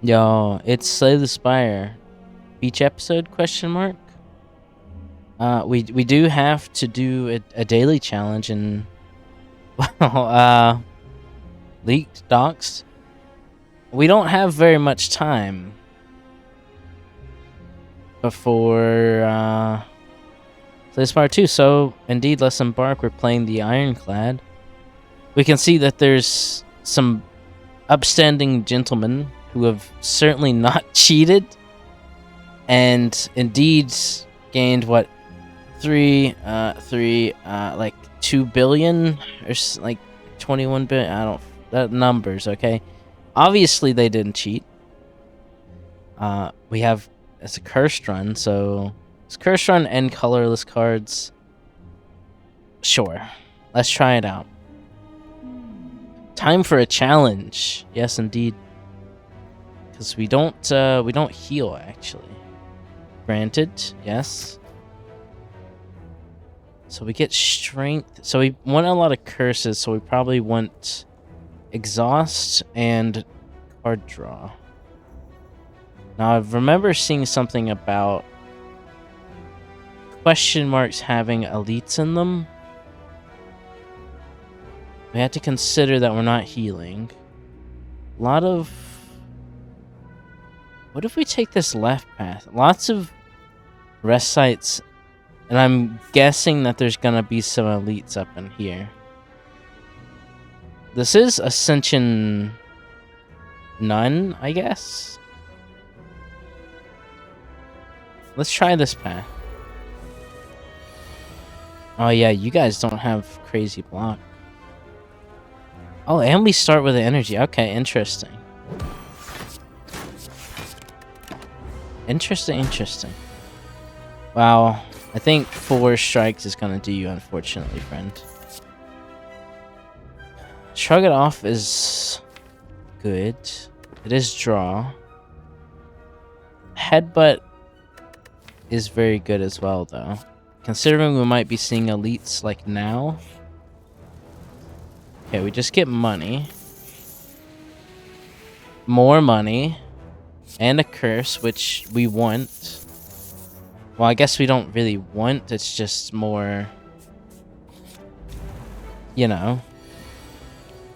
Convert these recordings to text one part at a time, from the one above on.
Yo, it's Slay the Spire. Beach episode, question mark? We do have to do a daily challenge and well, leaked docs. We don't have very much time before Slay the Spire 2, so indeed let's embark. We're playing the Ironclad. We can see that there's some upstanding gentlemen who have certainly not cheated and indeed gained what like 2 billion or like 21 billion. I don't that numbers. Okay, obviously they didn't cheat. We have it's a cursed run, so it's cursed run and colorless cards. Sure, let's try it out. Time for a challenge. Yes, indeed. Because we don't heal actually. Granted, yes. So we get strength. So we want a lot of curses, so we probably want exhaust and card draw. Now I remember seeing something about question marks having elites in them. We had to consider that we're not healing. A lot of... What if we take this left path? Lots of rest sites, and I'm guessing that there's gonna be some elites up in here. This is Ascension none, I guess. Let's try this path. Oh yeah, you guys don't have crazy block. Oh, and we start with the energy. Okay, interesting. Interesting. Wow, I think 4 strikes is gonna do you, unfortunately, friend. Shrug it off is good. It is draw. Headbutt is very good as well, though. Considering we might be seeing elites like now. Okay, we just get money. More money. And a curse, which we want. Well, I guess we don't really want. It's just more... You know.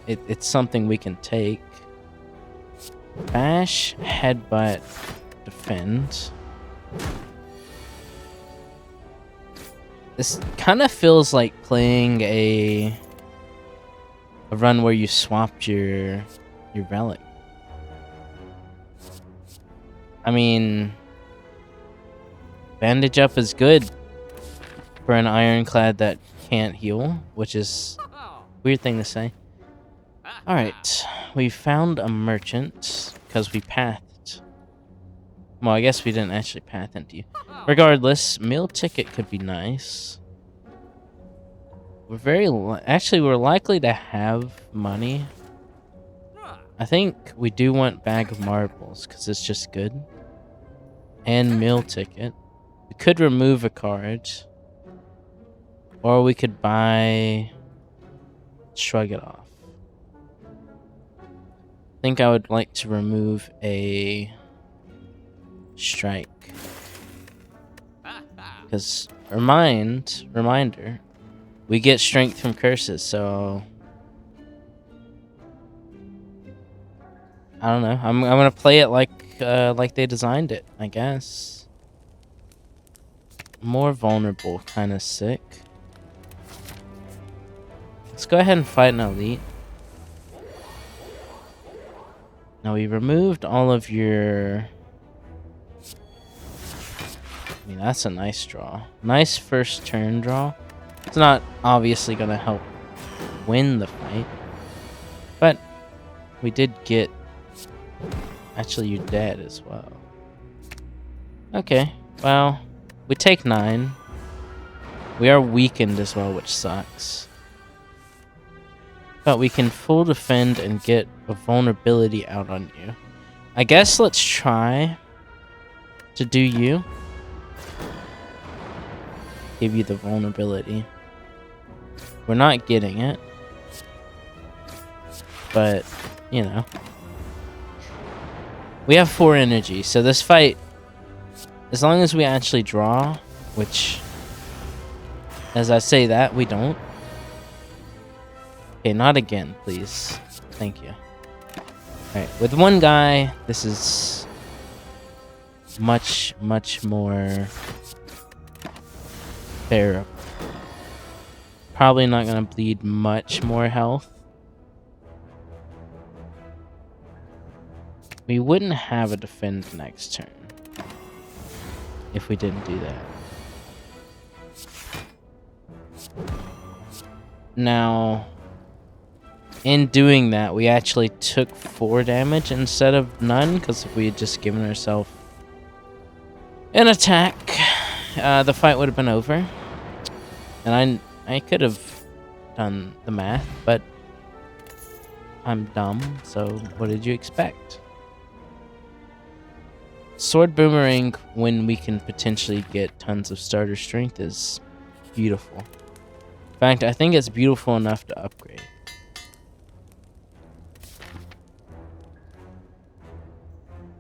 It's something we can take. Bash, headbutt, defend. This kind of feels like playing a run where you swapped your relic. I mean, bandage up is good for an ironclad that can't heal, which is a weird thing to say. Alright, we found a merchant because we pathed. Well, I guess we didn't actually path into you. Regardless, meal ticket could be nice. We're likely to have money. I think we do want bag of marbles because it's just good. And meal ticket. We could remove a card. Or we could buy... Shrug it off. I think I would like to remove a... Strike. Because, reminder, we get strength from curses, so... I don't know. I'm gonna play it like they designed it, I guess. More vulnerable, kind of sick. Let's go ahead and fight an elite. Now we removed all of your... I mean, that's a nice draw. Nice first turn draw. It's not obviously gonna help win the fight, but we did get... Actually, you're dead as well. Okay, well, we take 9. We are weakened as well, which sucks. But we can full defend and get a vulnerability out on you. I guess let's try to do you. Give you the vulnerability. We're not getting it. But, you know. We have 4 energy, so this fight, as long as we actually draw, which, as I say that, we don't. Okay, not again, please. Thank you. Alright, with one guy, this is much, much more bearable. Probably not gonna bleed much more health. We wouldn't have a defend next turn if we didn't do that. Now, in doing that, we actually took 4 damage instead of none, because if we had just given ourselves an attack, the fight would have been over. And I could have done the math, but I'm dumb, so what did you expect? Sword Boomerang, when we can potentially get tons of starter strength, is beautiful. In fact, I think it's beautiful enough to upgrade.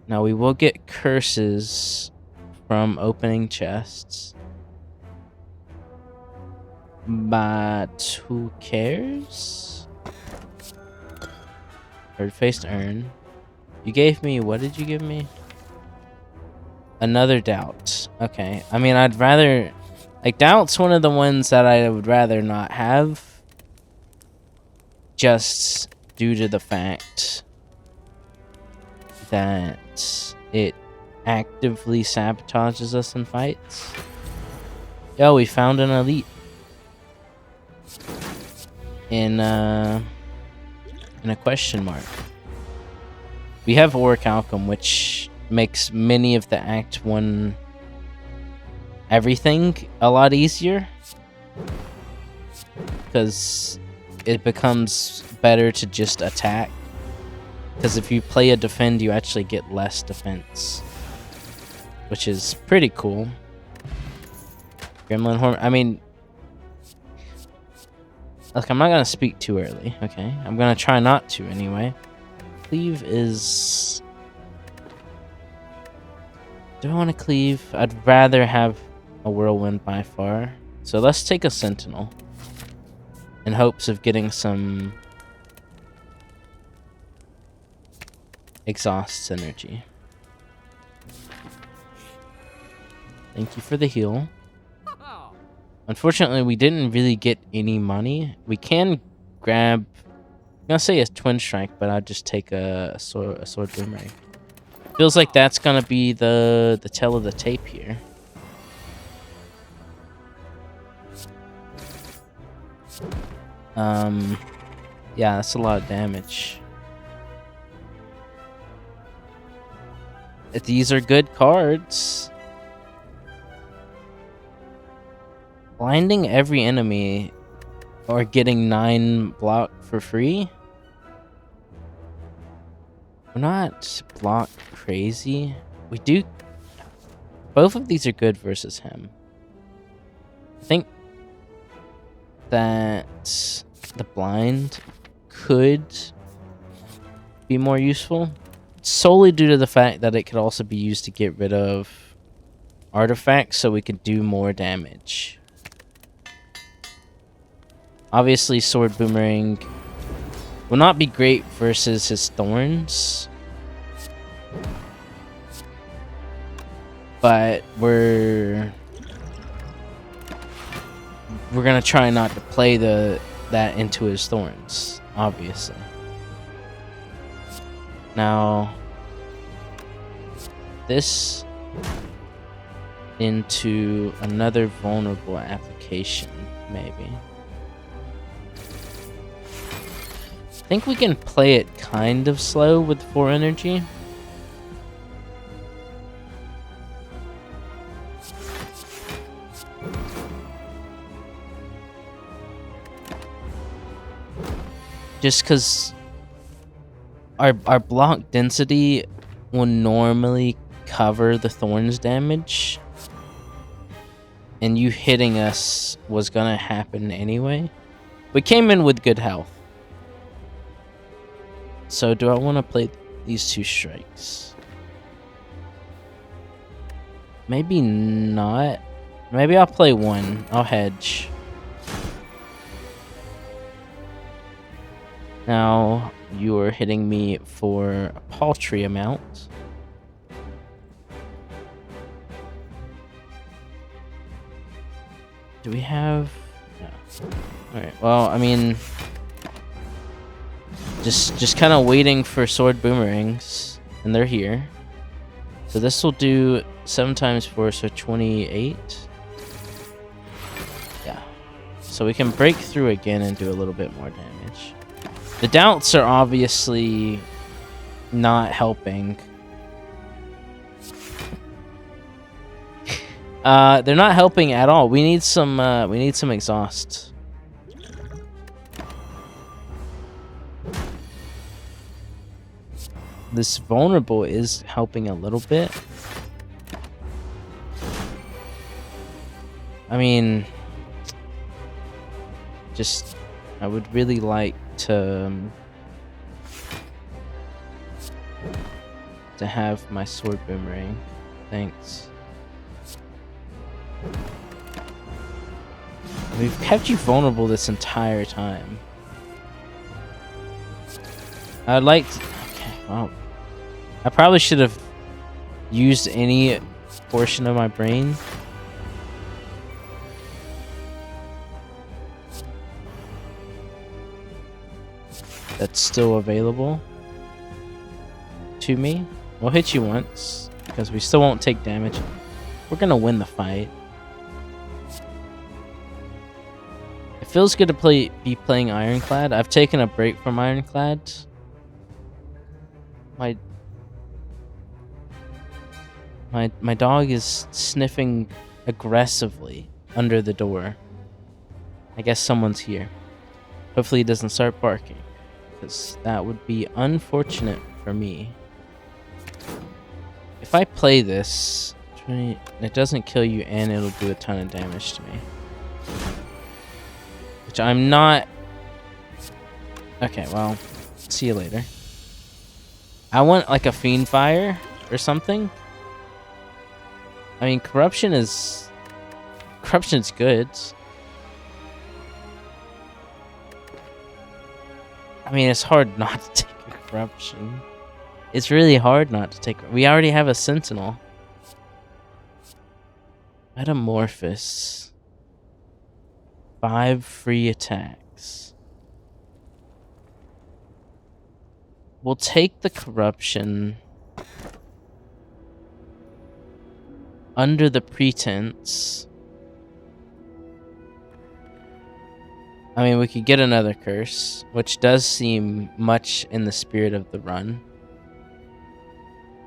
Now, we will get curses from opening chests. But who cares? Third faced urn. You gave me, what did you give me? Another doubt. Okay. I mean, I'd rather, like, doubt's one of the ones that I would rather not have. Just due to the fact that it actively sabotages us in fights. Yo, we found an elite. In a question mark. We have Orichalcum, which makes many of the Act 1 everything a lot easier. Because it becomes better to just attack. Because if you play a defend, you actually get less defense. Which is pretty cool. Gremlin Horn, I mean... Look, I'm not going to speak too early, okay? I'm going to try not to anyway. Cleave is... Do I want to cleave? I'd rather have a whirlwind by far. So let's take a sentinel. In hopes of getting some... exhaust synergy. Thank you for the heal. Unfortunately, we didn't really get any money. We can grab... I'm gonna say a twin strike, but I'll just take a sword boomerang. Feels like that's gonna be the tail of the tape here. Yeah, that's a lot of damage. These are good cards. Blinding every enemy or getting 9 block for free? We're not block crazy. We do... Both of these are good versus him. I think that the blind could be more useful. Solely due to the fact that it could also be used to get rid of artifacts so we could do more damage. Obviously, Sword Boomerang will not be great versus his thorns. But we're gonna try not to play that into his thorns, obviously. Now, this into another vulnerable application, maybe. I think we can play it kind of slow with 4 energy. Just because our block density will normally cover the thorns damage. And you hitting us was gonna happen anyway. We came in with good health. So do I want to play these 2 strikes? Maybe not. Maybe I'll play one. I'll hedge. Now you are hitting me for a paltry amount. Do we have... No. Alright, well, I mean... Just kind of waiting for sword boomerangs. And they're here. So this will do 7 times 4, so 28. Yeah. So we can break through again and do a little bit more damage. The doubts are obviously not helping. They're not helping at all. We need some exhaust. This vulnerable is helping a little bit. I mean, just I would really like to have my sword boomerang. Thanks. We've kept you vulnerable this entire time. I'd like to... Okay, well... I probably should have used any portion of my brain. That's still available to me. We'll hit you once, because we still won't take damage. We're gonna win the fight. It feels good to be playing Ironclad. I've taken a break from Ironclad. My dog is sniffing aggressively under the door. I guess someone's here. Hopefully he doesn't start barking, because that would be unfortunate for me. If I play this, it doesn't kill you and it'll do a ton of damage to me. Which I'm not... Okay, well, see you later. I want like a Fiend Fire or something. I mean, Corruption's good. I mean, it's hard not to take a Corruption. It's really hard not to take... We already have a Sentinel. Metamorphosis. 5 free attacks. We'll take the Corruption under the pretense. I mean, we could get another curse, which does seem much in the spirit of the run.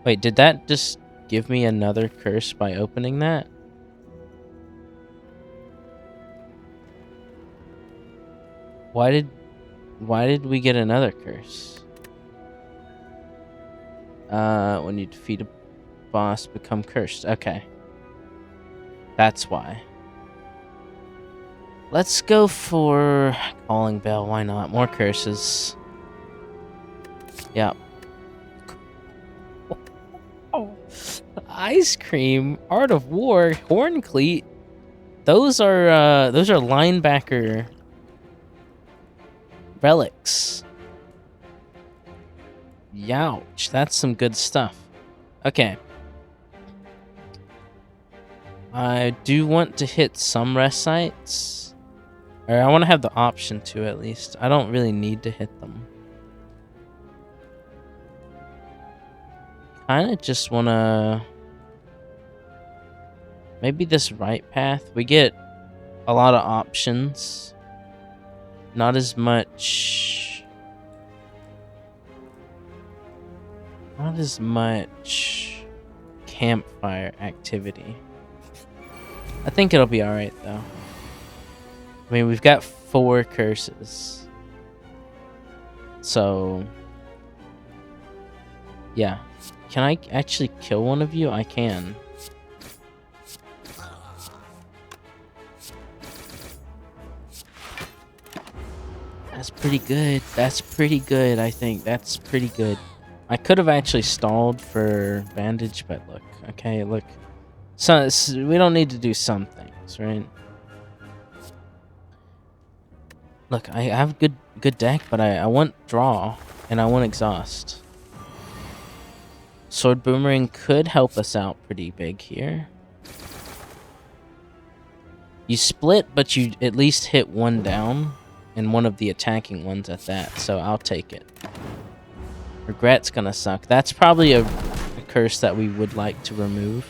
Wait, did that just give me another curse by opening that? Why did we get another curse? When you defeat a boss, become cursed. Okay. That's why. Let's go for Calling Bell. Why not? More curses. Yeah. Oh, Ice Cream, Art of War, Horn Cleat. Those are linebacker relics. Youch, that's some good stuff. Okay. I do want to hit some rest sites. Or I want to have the option to, at least. I don't really need to hit them. Kind of just want to... Maybe this right path. We get a lot of options. Not as much... Not as much campfire activity. I think it'll be alright, though. I mean, we've got 4 curses. So... Yeah. Can I actually kill one of you? I can. That's pretty good. That's pretty good, I think. That's pretty good. I could have actually stalled for bandage, but look. Okay, look. So we don't need to do some things, right? Look, I have good deck, but I want draw and I want exhaust. Sword Boomerang could help us out pretty big here. You split, but you at least hit one down, and one of the attacking ones at that, so I'll take it. Regret's gonna suck. That's probably a curse that we would like to remove,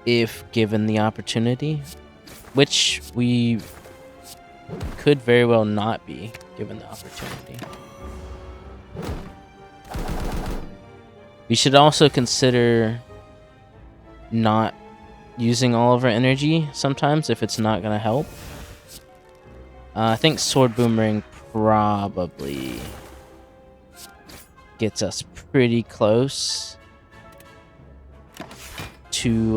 if given the opportunity, which we could very well not be given the opportunity. We should also consider not using all of our energy sometimes if it's not going to help. I think Sword Boomerang probably gets us pretty close to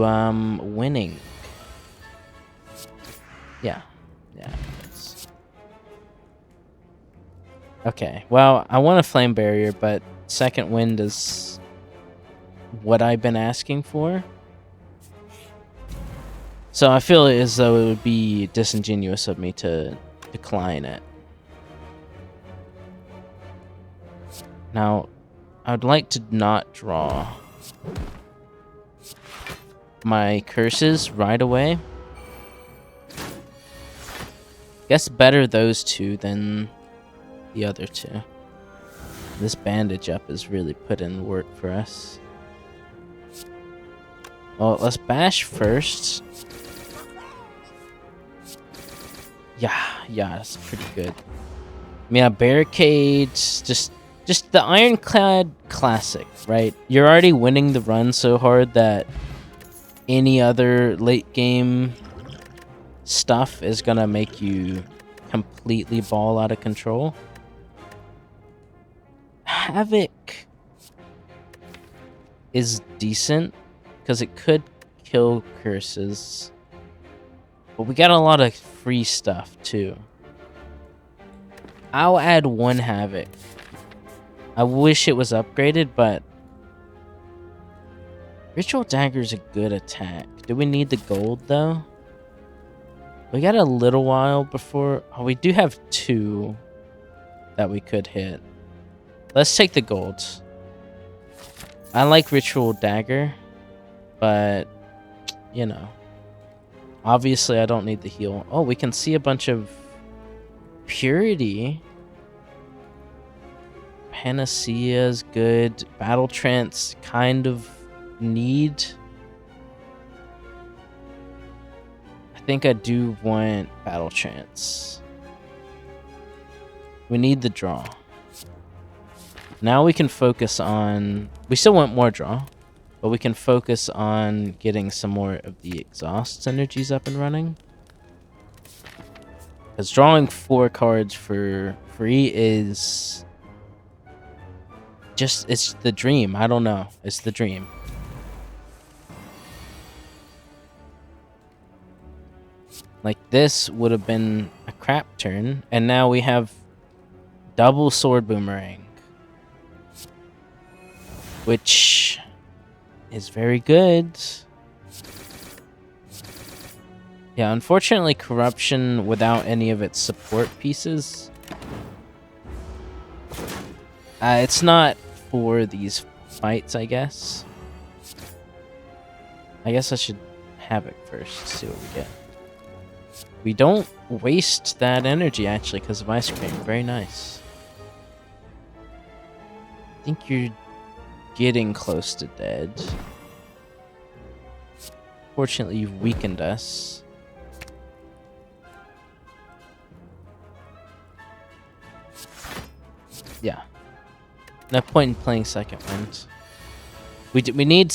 winning. Yeah. Okay, well, I want a Flame Barrier, but Second Wind is what I've been asking for. So I feel as though it would be disingenuous of me to decline it. Now, I would like to not draw my curses right away. Guess better those two than the other two. This bandage up has really put in work for us. Well, let's bash first. Yeah, that's pretty good. I mean, a barricades, just the Ironclad classic, right? You're already winning the run so hard that any other late game stuff is gonna make you completely ball out of control. Havoc is decent because it could kill curses, but we got a lot of free stuff too. I'll add one Havoc. I wish it was upgraded, but Ritual Dagger's a good attack. Do we need the gold though? We got a little while before. Oh, we do have two that we could hit. Let's take the gold. I like Ritual Dagger, but you know, obviously I don't need the heal. Oh, we can see a bunch of Purity. Panacea's good. Battle Trance kind of need. I think I do want Battle Trance. We need the draw. Now we can focus on... We still want more draw, but we can focus on getting some more of the exhaust energies up and running. Because drawing 4 cards for free is... just, it's the dream. I don't know. It's the dream. Like, this would have been a crap turn, and now we have double Sword Boomerang, which is very good. Yeah, unfortunately, Corruption without any of its support pieces. It's not for these fights, I guess. I guess I should have it first, see what we get. We don't waste that energy, actually, because of Ice Cream. Very nice. I think you're getting close to dead. Fortunately, you've weakened us. Yeah. No point in playing Second Wind. We need...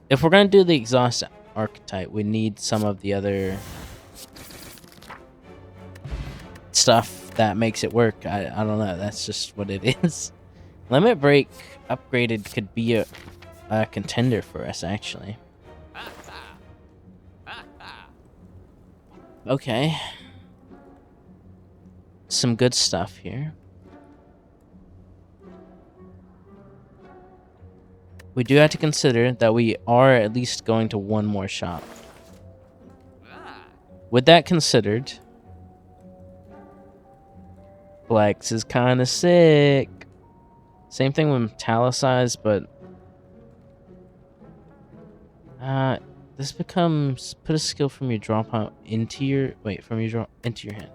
If we're going to do the Exhaust archetype, we need some of the other stuff that makes it work. I don't know. That's just what it is. Limit Break upgraded could be a contender for us, actually. Okay. Some good stuff here. we do have to consider that we are at least going to one more shop. With that considered, Flex is kind of sick. Same thing with Metallicize, but this becomes put a skill from your draw pile into your into your hand.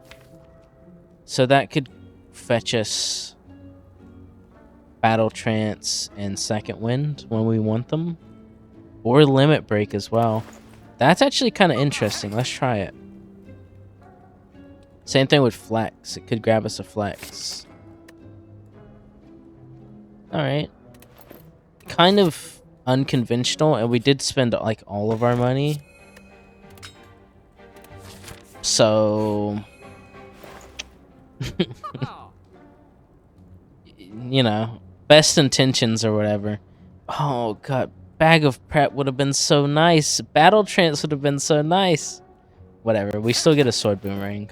So that could fetch us Battle Trance and Second Wind when we want them, or Limit Break as well. That's actually kind of interesting. Let's try it. Same thing with Flex. It could grab us a Flex. All right. Kind of unconventional, and we did spend like all of our money, so you know, best intentions or whatever. Oh god, Bag of Prep would have been so nice. Battle Trance would have been so nice. Whatever, we still get a Sword Boomerang.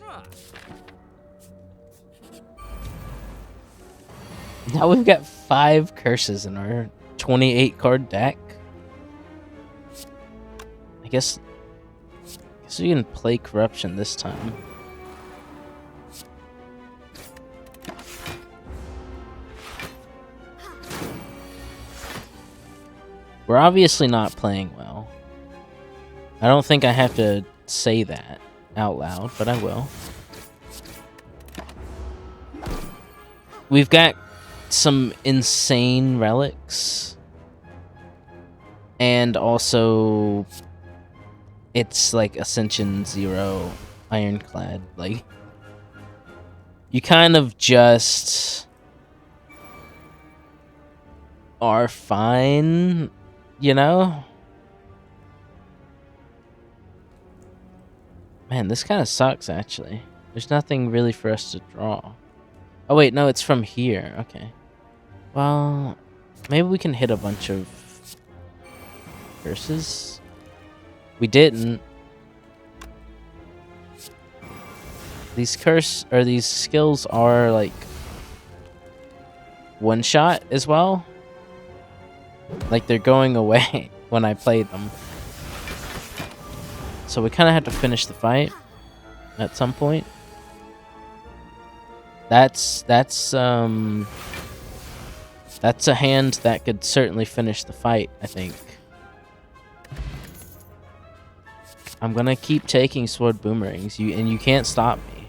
Now we've got 5 curses in our 28 card deck. I guess we can play Corruption this time. We're obviously not playing well. I don't think I have to say that out loud, but I will. We've got some insane relics, and also it's like Ascension 0 Ironclad. Like, you kind of just are fine, you know? Man, this kind of sucks, actually. There's nothing really for us to draw. Oh wait, no, it's from here. Okay. Well, maybe we can hit a bunch of curses. We didn't. These these skills are like one shot as well. Like, they're going away when I play them. So we kind of have to finish the fight at some point. That's a hand that could certainly finish the fight, I think. I'm gonna keep taking Sword Boomerangs, and you can't stop me.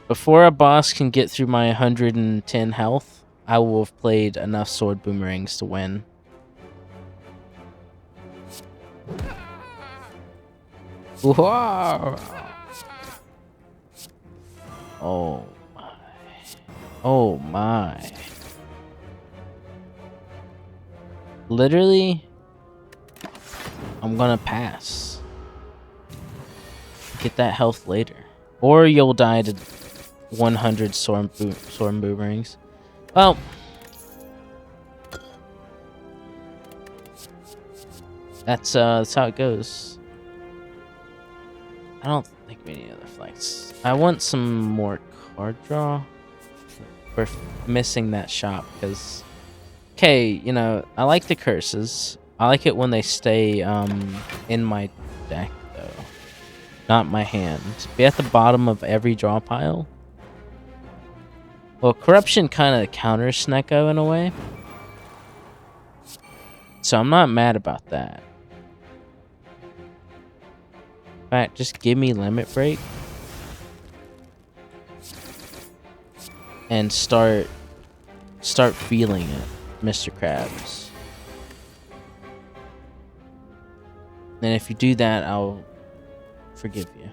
Before a boss can get through my 110 health, I will have played enough Sword Boomerangs to win. Whoa! Oh my. Oh my. Literally, I'm gonna pass. Get that health later. Or you'll die to 100 Storm Boomerangs. Well, that's how it goes. I don't think we need other flights. I want some more card draw. We're missing that shop because, okay, you know, I like the curses. I like it when they stay in my deck though, not my hand. Be at the bottom of every draw pile. Well, Corruption kind of counters Snecko in a way, so I'm not mad about that. In fact, just give me Limit Break and start feeling it, Mr. Krabs. And if you do that, I'll forgive you.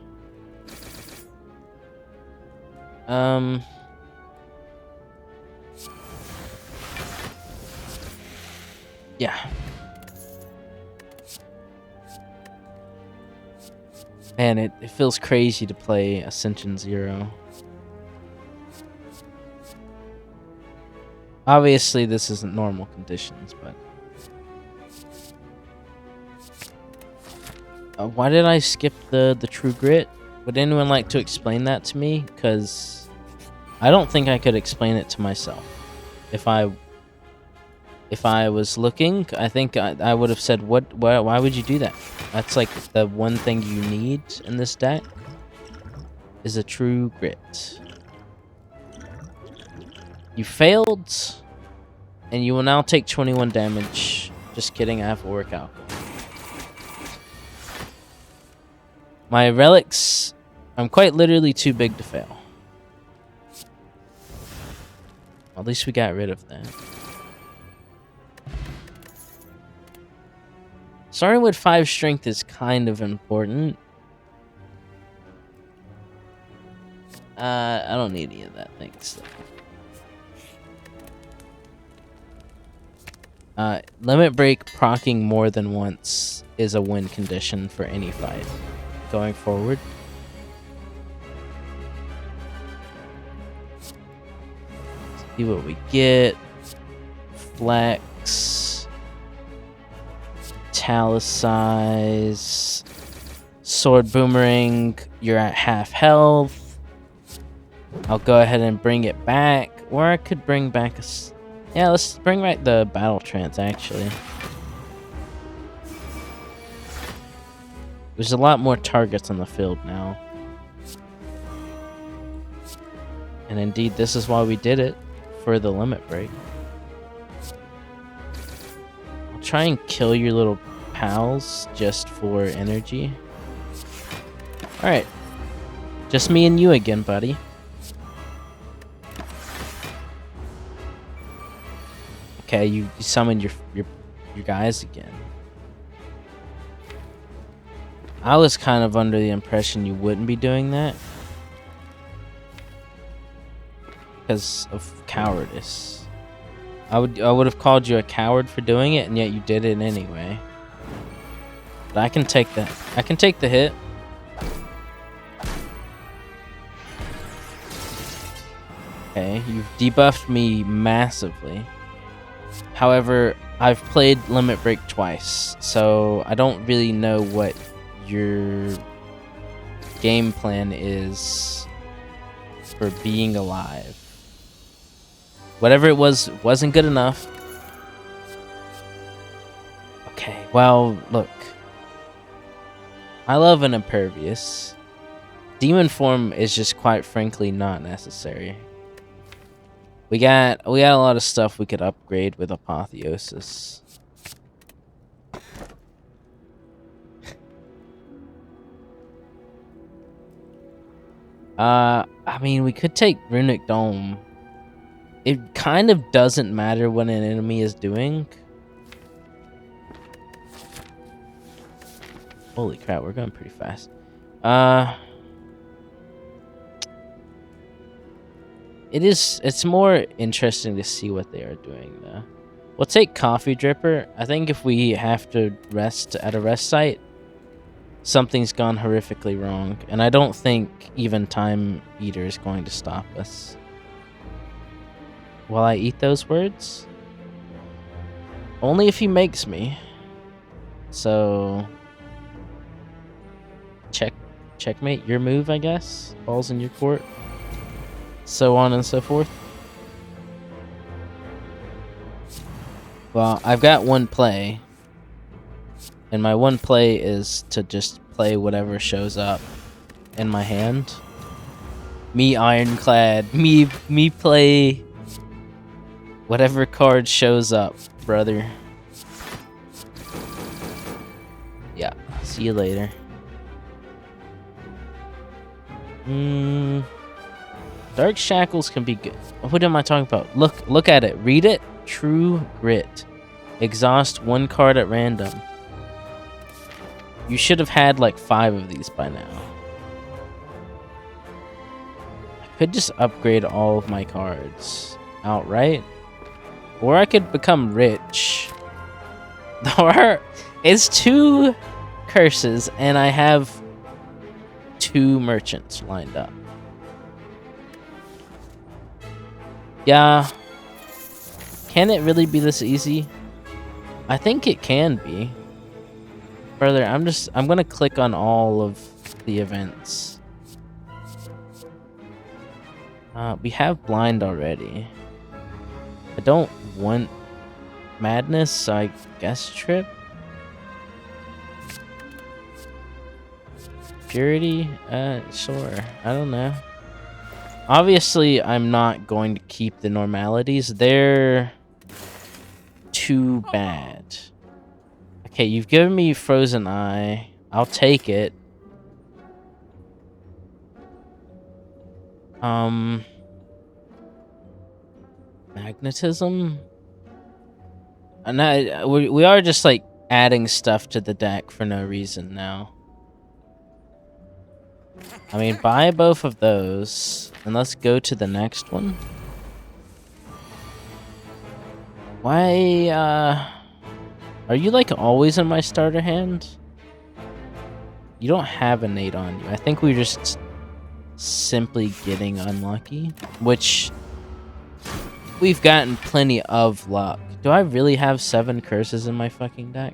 Yeah. Man, it feels crazy to play Ascension 0. Obviously, this isn't normal conditions, but... why did I skip the True Grit? Would anyone like to explain that to me? Because I don't think I could explain it to myself if I if I was looking, I think I would have said, why would you do that? That's like the one thing you need in this deck is a true grit. You failed, and you will now take 21 damage. Just kidding, I have to work out. My relics, I'm quite literally too big to fail. At least we got rid of that. Starting with 5 strength is kind of important. I don't need any of that, thanks. Limit break proccing more than once is a win condition for any fight going forward. Let's see what we get. Flex. Talisize. Sword boomerang. You're at half health. I'll go ahead and bring it back. Or I could bring back a... Yeah, let's bring back the battle trance, actually. There's a lot more targets on the field now. And indeed, this is why we did it, for the limit break. I'll try and kill your little pals just for energy. Alright. Just me and you again, buddy. Okay, you summoned your guys again. I was kind of under the impression you wouldn't be doing that because of cowardice. I would have called you a coward for doing it, and yet you did it anyway. But I can take that. I can take the hit. Okay, you've debuffed me massively. However, I've played Limit Break twice, so I don't really know what your game plan is for being alive. Whatever it was, wasn't good enough. Okay, well, look. I love an Impervious. Demon form is just quite frankly not necessary. We got a lot of stuff we could upgrade with Apotheosis. I mean, we could take Runic Dome. It kind of doesn't matter what an enemy is doing. Holy crap, we're going pretty fast. It's more interesting to see what they are doing, though. We'll take Coffee Dripper. I think if we have to rest at a rest site, something's gone horrifically wrong. And I don't think even Time Eater is going to stop us. Will I eat those words? Only if he makes me. So... Checkmate your move, I guess. Ball's in your court. So on and so forth. Well, I've got one play. And my one play is to just play whatever shows up in my hand. Me Ironclad. Me play whatever card shows up, brother. Yeah, see you later. Dark Shackles can be good. What am I talking about? Look at it. Read it. True Grit. Exhaust one card at random. You should have had like 5 of these by now. I could just upgrade all of my cards outright. Or I could become rich. Or it's 2 curses and I have 2 merchants lined up. Yeah. Can it really be this easy? I think it can be. Further, I'm gonna click on all of the events. We have blind already. I don't want Madness, so I guess Trip. Purity? Sure. I don't know. Obviously, I'm not going to keep the normalities. They're too bad. Okay, you've given me Frozen Eye. I'll take it. Magnetism? And we are just like adding stuff to the deck for no reason now. I mean, buy both of those, and let's go to the next one. Why, are you like always in my starter hand? You don't have a Nate on you. I think we're just simply getting unlucky, which we've gotten plenty of luck. Do I really have 7 curses in my fucking deck?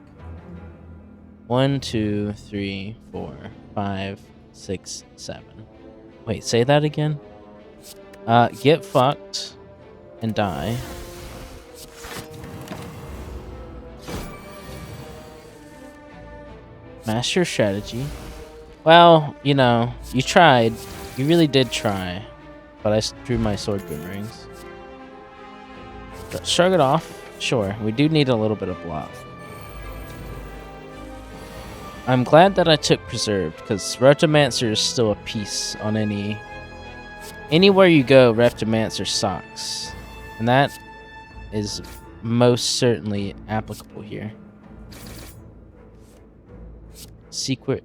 1, 2, 3, 4, 5, 6, 7. Wait, say that again? Get fucked and die. Master strategy. Well, you know, you tried. You really did try. But I drew my sword boomerangs. Shrug it off. Sure, we do need a little bit of block. I'm glad that I took Preserved, because Reptomancer is still a piece on anywhere you go, Reptomancer sucks. And that is most certainly applicable here. Secret.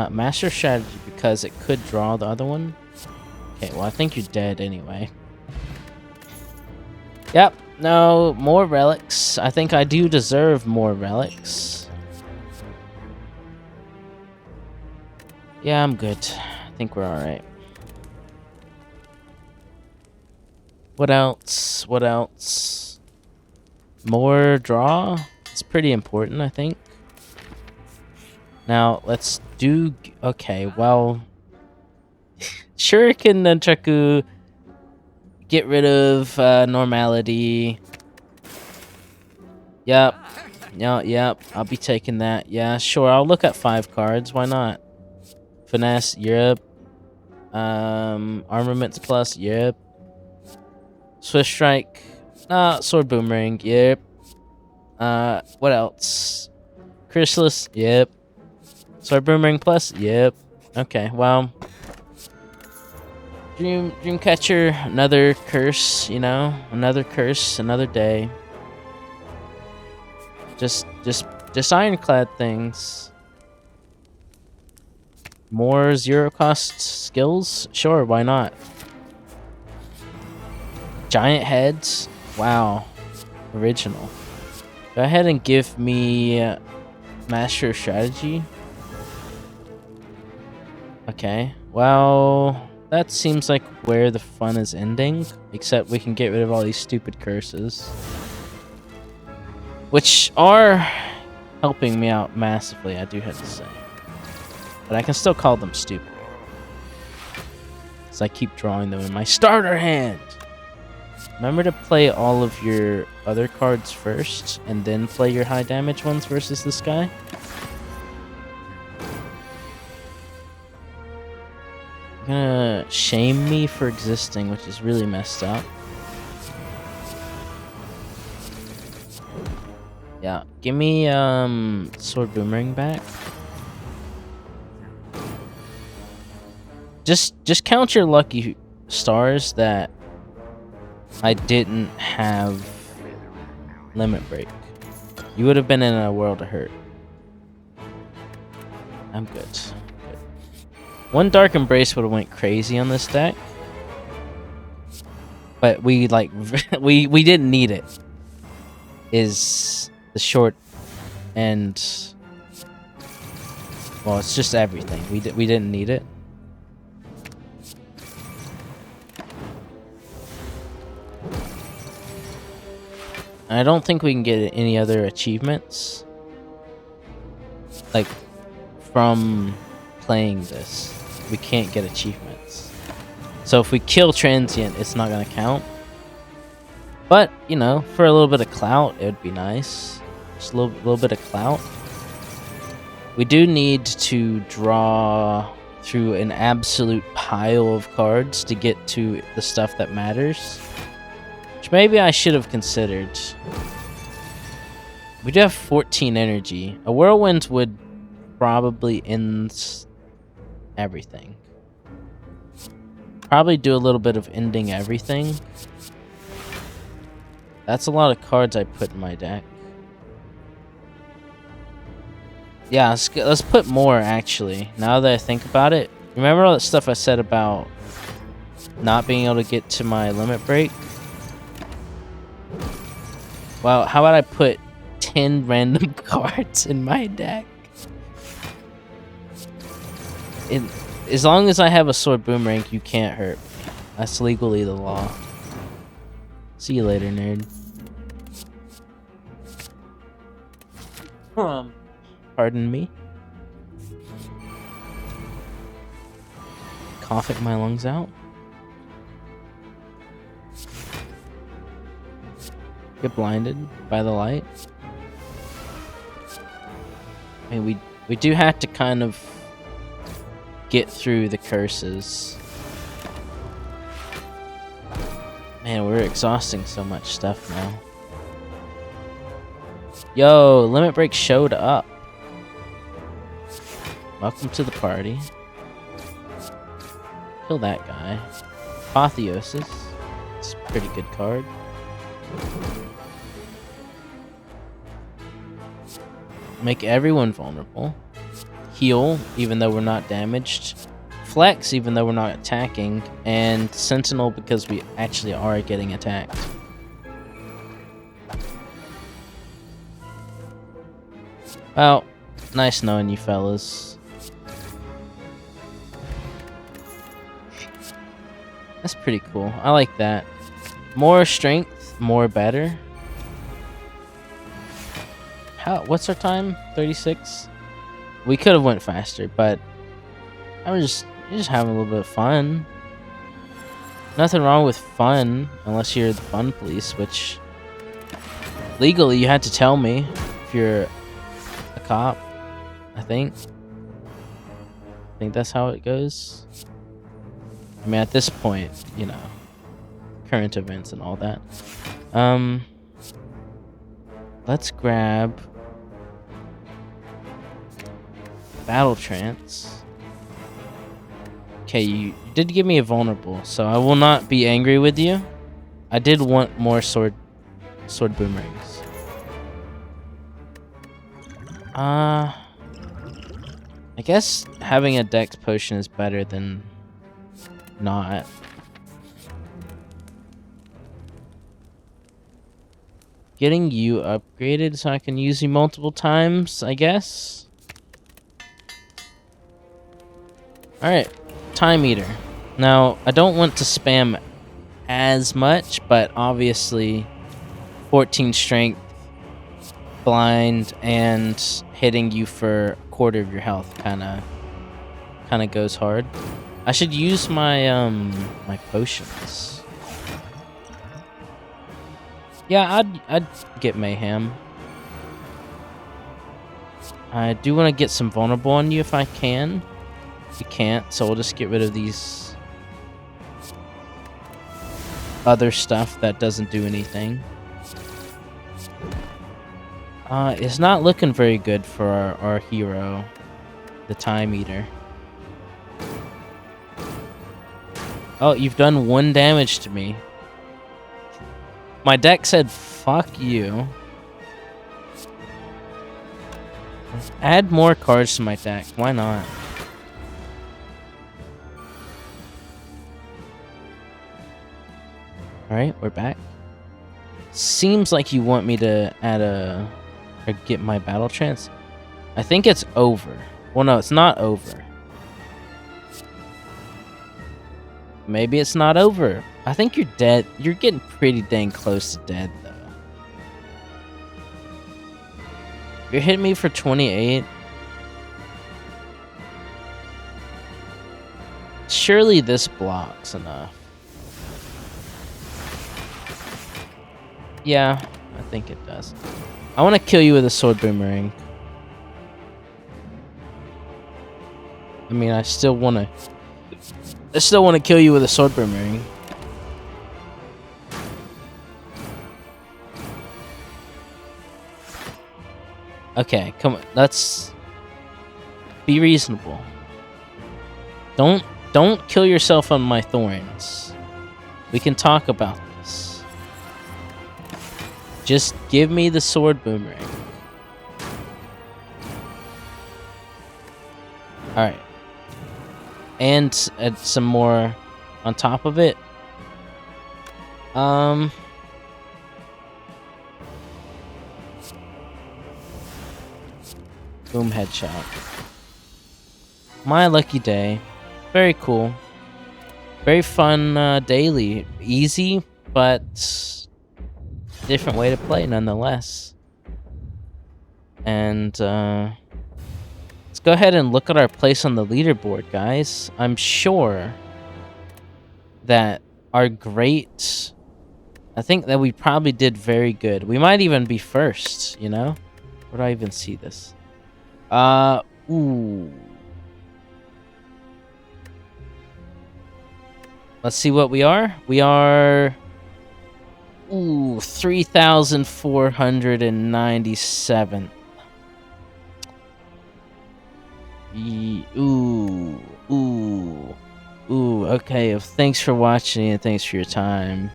Master strategy, because it could draw the other one. Okay, well, I think you're dead anyway. Yep, no, more relics. I think I do deserve more relics. Yeah, I'm good. I think we're alright. What else? What else? More draw? It's pretty important, I think. Now, let's do... Okay, well... Shuriken Nunchaku... Get rid of normality. Yep. Yep. I'll be taking that. Yeah, sure. I'll look at 5 cards. Why not? Finesse. Yep. Armaments plus. Yep. Swift Strike. Sword Boomerang. Yep. What else? Chrysalis. Yep. Sword Boomerang plus. Yep. Okay. Well. Dreamcatcher, another curse, you know, another curse, another day. Just ironclad things. More 0-cost skills? Sure, why not? Giant heads? Wow. Original. Go ahead and give me Master Strategy. Okay, well... That seems like where the fun is ending, except we can get rid of all these stupid curses. Which are helping me out massively, I do have to say. But I can still call them stupid. So I keep drawing them in my starter hand! Remember to play all of your other cards first, and then play your high damage ones versus this guy. Gonna shame me for existing, which is really messed up. Yeah, give me Sword Boomerang back. Just count your lucky stars that I didn't have Limit Break. You would have been in a world of hurt. I'm good. One Dark Embrace would have went crazy on this deck. But we we didn't need it. Is the short and well, it's just everything. We didn't need it. I don't think we can get any other achievements like from playing this. We can't get achievements. So if we kill Transient, it's not gonna count. But, you know, for a little bit of clout, it would be nice. Just a little bit of clout. We do need to draw through an absolute pile of cards to get to the stuff that matters. Which maybe I should have considered. We do have 14 energy. A whirlwind would probably end everything. Probably do a little bit of ending everything. That's a lot of cards I put in my deck. Yeah, let's put more, actually. Now that I think about it. Remember all that stuff I said about not being able to get to my limit break? Well, how about I put 10 random cards in my deck? As long as I have a sword boomerang, you can't hurt me. That's legally the law. See you later, nerd. Pardon me. Coughing my lungs out. Get blinded by the light. I mean, we do have to kind of get through the curses. Man, we're exhausting so much stuff now. Yo, Limit Break showed up. Welcome to the party. Kill that guy. Apotheosis. It's a pretty good card. Make everyone vulnerable. Heal, even though we're not damaged. Flex, even though we're not attacking. And Sentinel, because we actually are getting attacked. Well, nice knowing you fellas. That's pretty cool. I like that. More strength, more better. What's our time? 36? We could have went faster, but you're just having a little bit of fun. Nothing wrong with fun, unless you're the fun police, which legally you had to tell me if you're a cop, I think. I think that's how it goes. I mean, at this point, you know, current events and all that. Let's grab Battle Trance. Okay, you did give me a vulnerable, so I will not be angry with you. I did want more sword boomerangs. I guess having a dex potion is better than not. Getting you upgraded so I can use you multiple times, I guess. Alright, Time Eater. Now, I don't want to spam as much, but obviously 14 strength, blind, and hitting you for a quarter of your health kinda goes hard. I should use my my potions. Yeah, I'd get Mayhem. I do want to get some vulnerable on you if I can. You can't, so we'll just get rid of these other stuff that doesn't do anything. It's not looking very good for our hero, the Time Eater. Oh, you've done 1 damage to me. My deck said, fuck you. Add more cards to my deck. Why not? Alright, we're back. Seems like you want me to add or get my Battle Trance. I think it's over. Well, no, it's not over. Maybe it's not over. I think you're dead. You're getting pretty dang close to dead, though. You're hitting me for 28. Surely this blocks enough. Yeah, I think it does. I want to kill you with a sword boomerang. I mean, I still want to kill you with a sword boomerang. Okay, come on. Let's be reasonable. Don't kill yourself on my thorns. We can talk about this. Just give me the sword boomerang. Alright. And add some more on top of it. Boom headshot. My lucky day. Very cool. Very fun daily. Easy, but different way to play nonetheless. And let's go ahead and look at our place on the leaderboard, guys. I'm sure that our great... I think that we probably did very good. We might even be first, you know? Where do I even see this? Ooh. Let's see what we are. We are... Ooh, 3,497. Ooh. Okay, thanks for watching and thanks for your time.